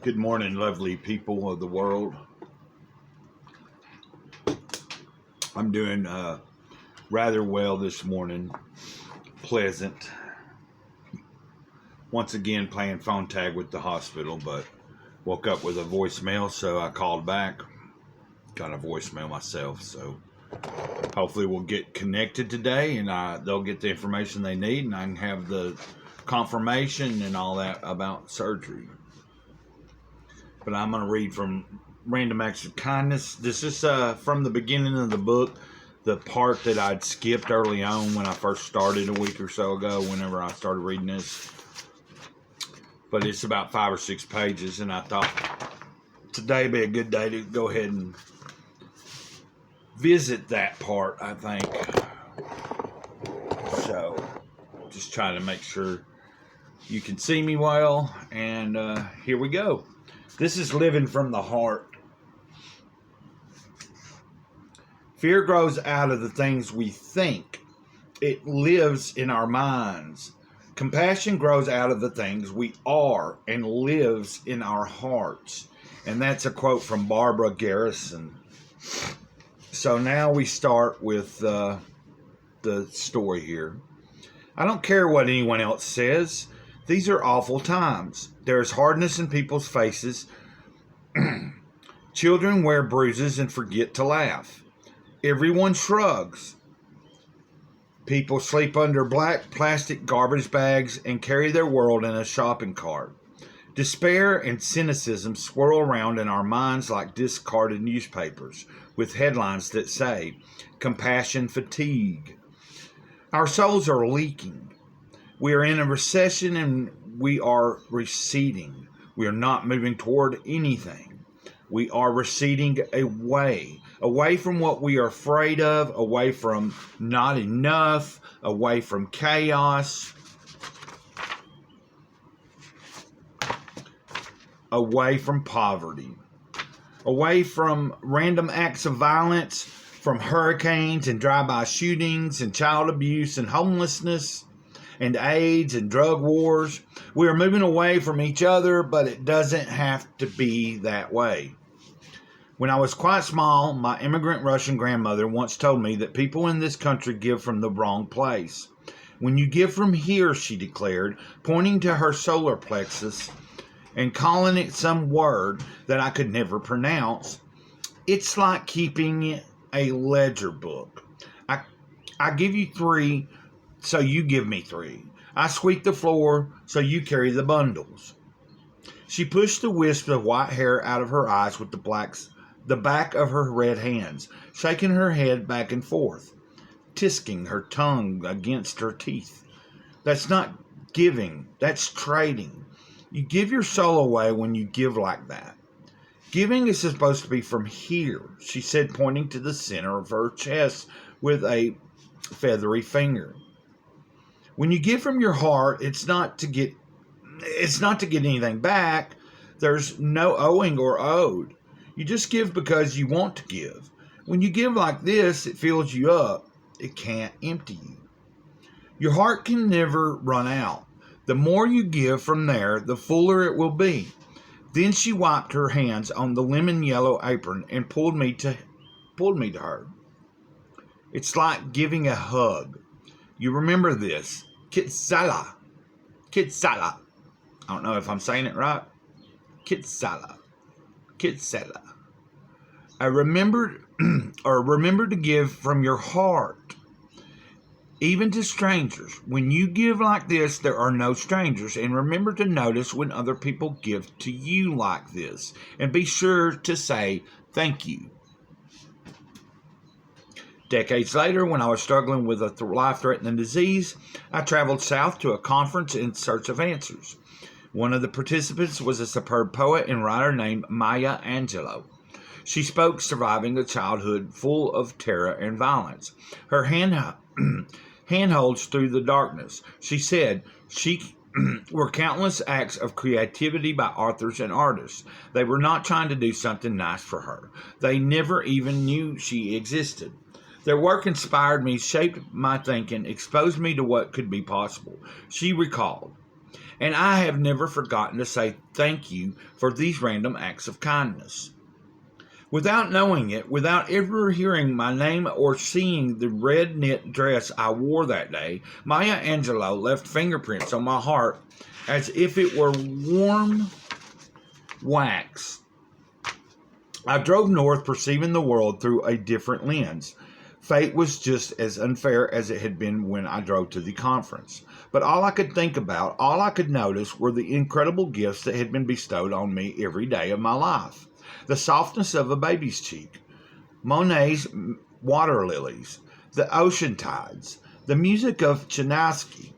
Good morning, lovely people of the world. I'm doing rather well this morning. Pleasant. Once again, playing phone tag with the hospital, but woke up with a voicemail, so I called back. Got a voicemail myself, so hopefully we'll get connected today, and they'll get the information they need, and I can have the confirmation and all that about surgery. But I'm going to read from Random Acts of Kindness. This is from the beginning of the book, the part that I'd skipped early on when I first started a week or so ago, whenever I started reading this. But it's about 5 or 6 pages, and I thought today would be a good day to go ahead and visit that part, I think. So, just trying to make sure you can see me well, and here we go. This is living from the heart. Fear grows out of the things we think. It lives in our minds. Compassion grows out of the things we are and lives in our hearts. And that's a quote from Barbara Garrison. So now we start with the story here. I don't care what anyone else says. These are awful times. There is hardness in people's faces. Children wear bruises and forget to laugh. Everyone shrugs. People sleep under black plastic garbage bags and carry their world in a shopping cart. Despair and cynicism swirl around in our minds like discarded newspapers with headlines that say, "Compassion fatigue." Our souls are leaking. We are in a recession and we are receding. We are not moving toward anything. We are receding away from what we are afraid of, away from not enough, away from chaos, away from poverty, away from random acts of violence, from hurricanes and drive-by shootings and child abuse and homelessness and AIDS and drug wars. We are moving away from each other, but it doesn't have to be that way. When I was quite small, my immigrant Russian grandmother once told me that people in this country give from the wrong place. When you give from here, she declared, pointing to her solar plexus and calling it some word that I could never pronounce, it's like keeping a ledger book. I give you 3, so you give me 3. I sweep the floor, so you carry the bundles. She pushed the wisp of white hair out of her eyes with the back of her red hands, shaking her head back and forth, tisking her tongue against her teeth. That's not giving, that's trading. You give your soul away when you give like that. Giving is supposed to be from here, she said, pointing to the center of her chest with a feathery finger. When you give from your heart, it's not to get anything back. There's no owing or owed. You just give because you want to give. When you give like this, it fills you up. It can't empty you. Your heart can never run out. The more you give from there, the fuller it will be. Then she wiped her hands on the lemon yellow apron and pulled me to her. It's like giving a hug. You remember this. Kitsala. Kitsala. I don't know if I'm saying it right. Kitsala. Kitsala. Remember to give from your heart, even to strangers. When you give like this, there are no strangers. And remember to notice when other people give to you like this. And be sure to say thank you. Decades later, when I was struggling with a life-threatening disease, I traveled south to a conference in search of answers. One of the participants was a superb poet and writer named Maya Angelou. She spoke surviving a childhood full of terror and violence. Her handholds through the darkness. She said were countless acts of creativity by authors and artists. They were not trying to do something nice for her. They never even knew she existed. Their work inspired me, shaped my thinking, exposed me to what could be possible. She recalled, And I have never forgotten to say thank you for these random acts of kindness. Without knowing it, without ever hearing my name or seeing the red knit dress I wore that day, Maya Angelou left fingerprints on my heart as if it were warm wax. I drove north, perceiving the world through a different lens. Fate was just as unfair as it had been when I drove to the conference. But all I could think about, all I could notice, were the incredible gifts that had been bestowed on me every day of my life. The softness of a baby's cheek, Monet's water lilies, the ocean tides, the music of Tchaikovsky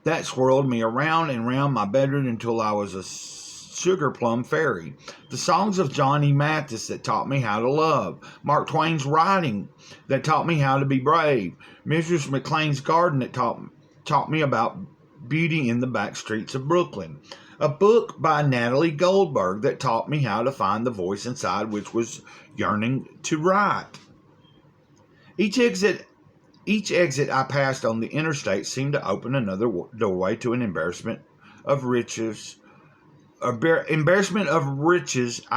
that swirled me around and round my bedroom until I was a sugar plum fairy, the songs of Johnny Mathis that taught me how to love, Mark Twain's writing that taught me how to be brave, Mrs. McLean's garden that taught me about beauty in the back streets of Brooklyn, a book by Natalie Goldberg that taught me how to find the voice inside which was yearning to write. Each exit I passed on the interstate seemed to open another doorway to an embarrassment of riches I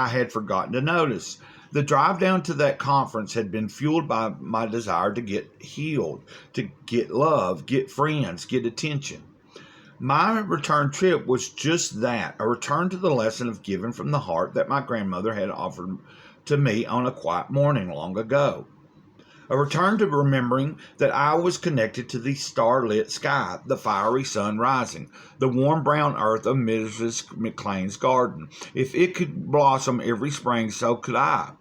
had forgotten to notice. The drive down to that conference had been fueled by my desire to get healed, to get love, get friends, get attention. My return trip was just that, a return to the lesson of giving from the heart that my grandmother had offered to me on a quiet morning long ago. A return to remembering that I was connected to the starlit sky, the fiery sun rising, the warm brown earth of Mrs. McLean's garden. If it could blossom every spring, so could I.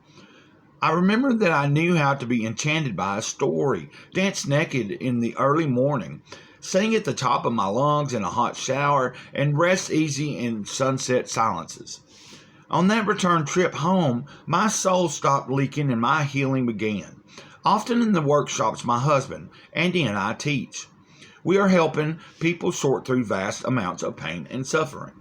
I remembered that I knew how to be enchanted by a story, dance naked in the early morning, sing at the top of my lungs in a hot shower, and rest easy in sunset silences. On that return trip home, my soul stopped leaking and my healing began. Often in the workshops my husband, Andy, and I teach, we are helping people sort through vast amounts of pain and suffering.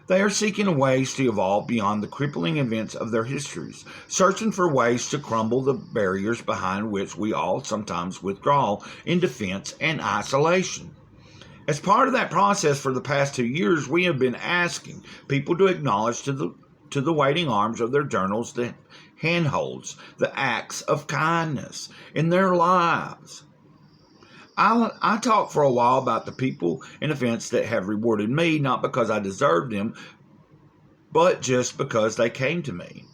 They are seeking ways to evolve beyond the crippling events of their histories, searching for ways to crumble the barriers behind which we all sometimes withdraw in defense and isolation. As part of that process for the past 2 years, we have been asking people to acknowledge to the waiting arms of their journals the handholds, the acts of kindness in their lives. I talked for a while about the people and events that have rewarded me, not because I deserved them, but just because they came to me.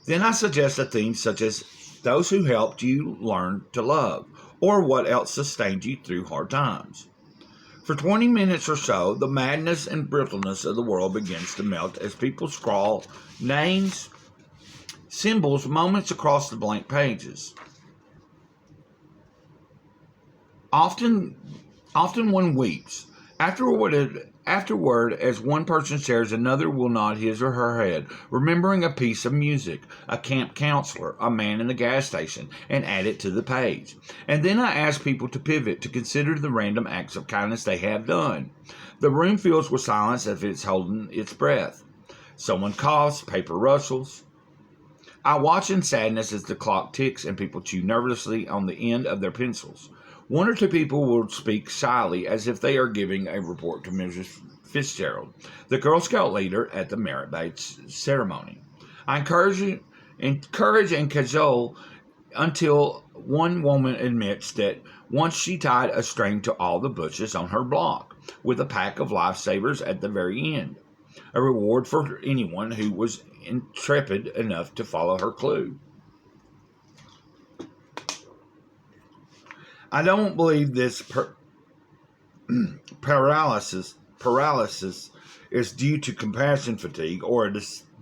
Then I suggested themes such as those who helped you learn to love, or what else sustained you through hard times. For 20 minutes or so, the madness and brittleness of the world begins to melt as people scrawl names, symbols, moments across the blank pages. Often one weeps. Afterward, as one person shares, another will nod his or her head, remembering a piece of music, a camp counselor, a man in the gas station, and add it to the page. And then I ask people to pivot, to consider the random acts of kindness they have done. The room fills with silence as if it's holding its breath. Someone coughs, paper rustles. I watch in sadness as the clock ticks and people chew nervously on the end of their pencils. One or two people will speak shyly as if they are giving a report to Mrs. Fitzgerald, the Girl Scout leader at the Merit Badge ceremony. I encourage and cajole until one woman admits that once she tied a string to all the bushes on her block, with a pack of lifesavers at the very end, a reward for anyone who was intrepid enough to follow her clue. I don't believe this paralysis is due to compassion fatigue or a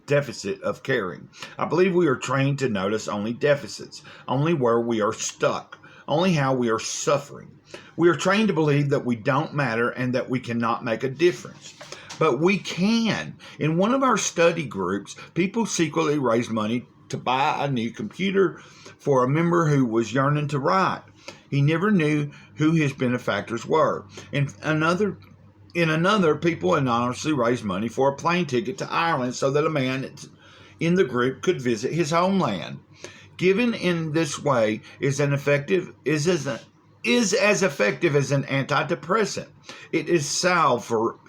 deficit of caring. I believe we are trained to notice only deficits, only where we are stuck, only how we are suffering. We are trained to believe that we don't matter and that we cannot make a difference. But we can. In one of our study groups, people secretly raised money to buy a new computer for a member who was yearning to write. He never knew who his benefactors were. In another, people anonymously raised money for a plane ticket to Ireland so that a man in the group could visit his homeland. Giving in this way is as is as effective as an antidepressant. It is salve for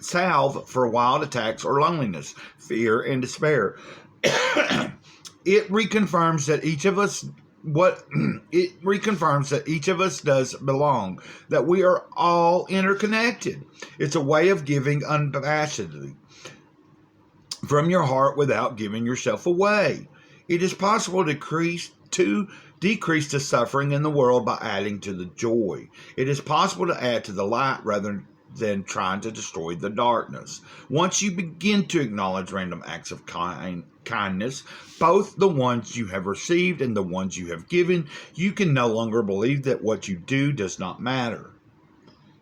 wild attacks or loneliness, fear, and despair. It reconfirms that each of us does belong, that we are all interconnected. It's a way of giving unabashedly from your heart without giving yourself away. It is possible to decrease the suffering in the world by adding to the joy. It is possible to add to the light rather than trying to destroy the darkness. Once you begin to acknowledge random acts of kindness, both the ones you have received and the ones you have given, you can no longer believe that what you do does not matter.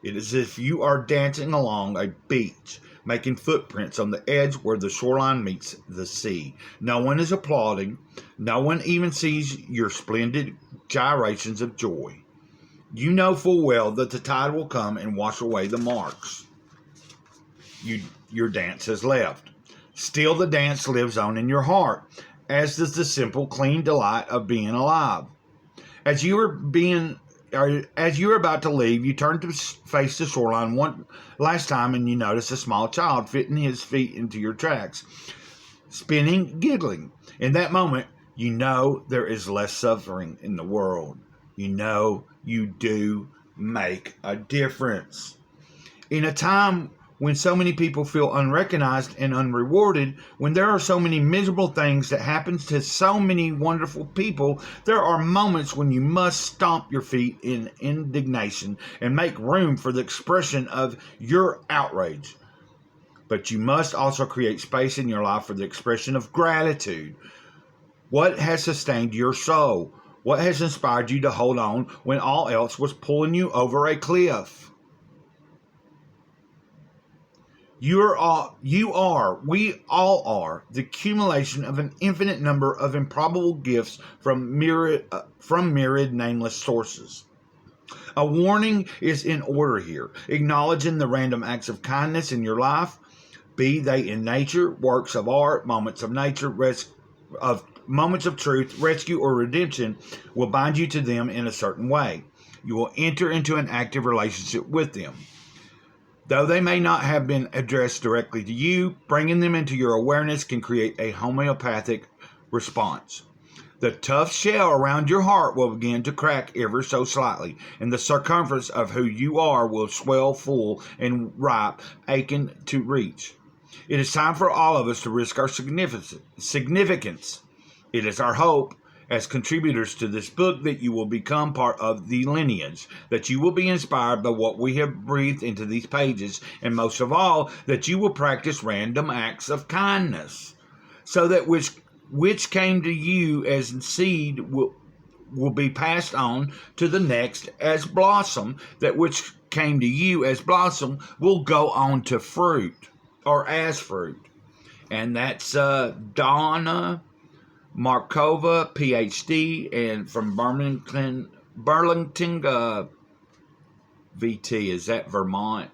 It is as if you are dancing along a beach, making footprints on the edge where the shoreline meets the sea. No one is applauding. No one even sees your splendid gyrations of joy. You know full well that the tide will come and wash away the marks your dance has left. Still, the dance lives on in your heart, as does the simple, clean delight of being alive. As you are about to leave, you turn to face the shoreline one last time and you notice a small child fitting his feet into your tracks, spinning, giggling. In that moment, you know there is less suffering in the world. You know you do make a difference. In a time when so many people feel unrecognized and unrewarded, when there are so many miserable things that happen to so many wonderful people, there are moments when you must stomp your feet in indignation and make room for the expression of your outrage. But you must also create space in your life for the expression of gratitude. What has sustained your soul? What has inspired you to hold on when all else was pulling you over a cliff? We all are the accumulation of an infinite number of improbable gifts from myriad nameless sources. A warning is in order here, acknowledging the random acts of kindness in your life, be they in nature, works of art, moments of nature, moments of truth, rescue, or redemption, will bind you to them in a certain way. You will enter into an active relationship with them. Though they may not have been addressed directly to you, bringing them into your awareness can create a homeopathic response. The tough shell around your heart will begin to crack ever so slightly, and the circumference of who you are will swell full and ripe, aching to reach. It is time for all of us to risk our significance. It is our hope, as contributors to this book, that you will become part of the lineage, that you will be inspired by what we have breathed into these pages, and most of all, that you will practice random acts of kindness, so that which came to you as seed will be passed on to the next as blossom, that which came to you as blossom will go on to fruit, or as fruit. And that's Donna Markova, PhD, and from Burlington, VT. Is that Vermont?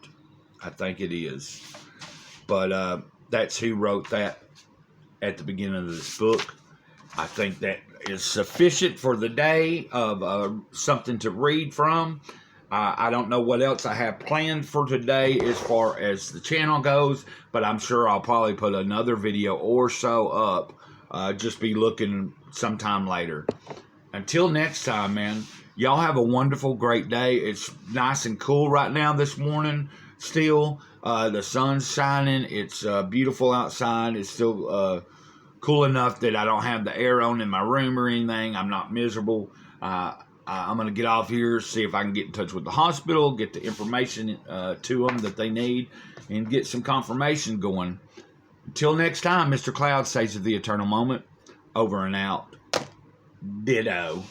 I think it is. But that's who wrote that at the beginning of this book. I think that is sufficient for the day of something to read from. I don't know what else I have planned for today as far as the channel goes, but I'm sure I'll probably put another video or so up. Just be looking sometime later. Until next time, man, y'all have a wonderful, great day. It's nice and cool right now this morning still. The sun's shining. It's beautiful outside. It's still cool enough that I don't have the air on in my room or anything. I'm not miserable. I'm going to get off here, see if I can get in touch with the hospital, get the information to them that they need, and get some confirmation going. Until next time, Mr. Cloud says of the eternal moment, over and out. Ditto.